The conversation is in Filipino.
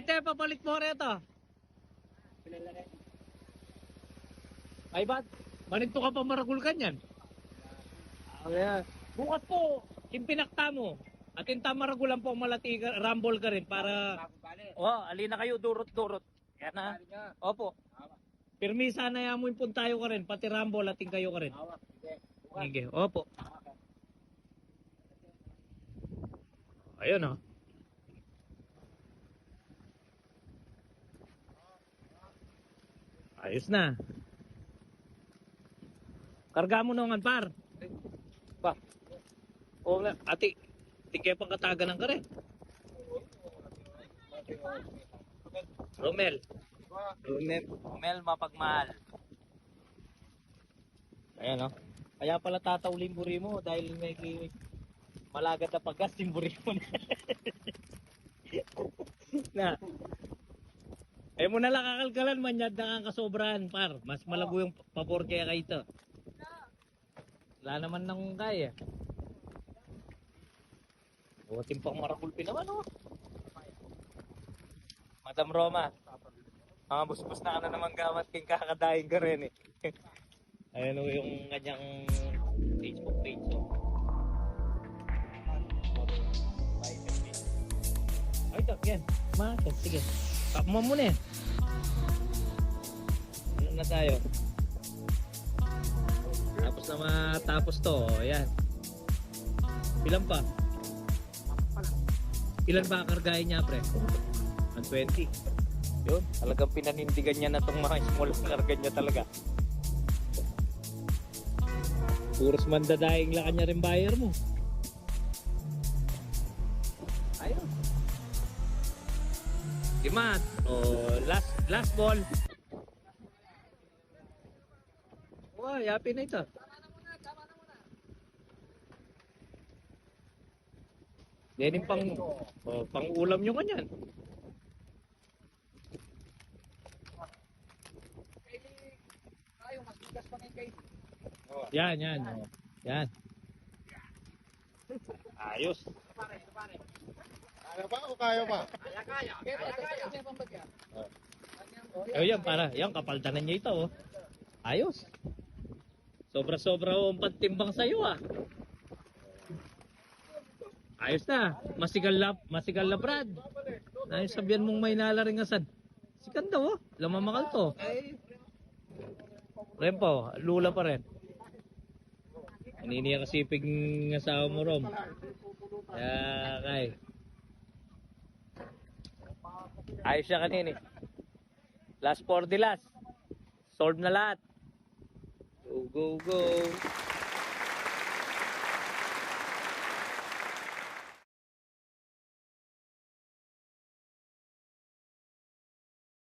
Te, papalit mo rin ito. Ay, ba't? Manito ka pa maragul ka niyan. Ayan. Bukas po, impinakta mo. At intamaragulan po malati ka, rumble ka rin para... alina kayo, durot-durot. Yan na. Opo. Pirmisa na yan mo yung puntayo ka rin, pati rumble ating kayo ka rin. Sige, opo. Ayun o. Ayos na. Karga mo naman par. Ba. O nga, ati. Tingkaya pang kataga ng kare. Romel. Romel mapagmahal. Ayan o. Kaya pala tatawling buri mo dahil may malagad na paggas yung buri mo na. Na. Eh mo na lang kakalkalan man yan nakakasobrahan par. Mas malago yung pabor kaya kayo ito. Wala naman nang kaya. Buwating pang marakulpi naman oh. Madam Roma. Mga busbus na ka na naman gamat king kakadaing ka rin eh. Ayan o yung kanyang Facebook page oh. Ay ito, yan. Makakit, sige. Kapma mo na yan. Ano na tayo? Tapos na matapos to, oh, yan. Ilan pa? Ilan ba kargahin niya pre? 120. Yun, talagang pinanindigan niya na itong mga small karga niya talaga. Puros mandadaing lang kanya rin buyer mo. Ayun. Imat, last ball. Wow, yapi na ito. Yan yung pang ulam nyo kanyan. Yan. Oh. Yan. Ayos. Kaya pa o kaya pa? Kaya. Yan para. Yan kapaltanan niya ito oh. Ayos. Sobra-sobra ang pagtimbang sa'yo ah. Ayos na. Masigal na Brad. Ayos sabihan mong may nalaring asad. Sikan daw oh. Lamamakal to. Rempo, lula pa rin. Kanini ang kasipig ng asawa mo Rom. Kaya kay. Ayos siya kanini. Last for the last. Solve na lahat. Go.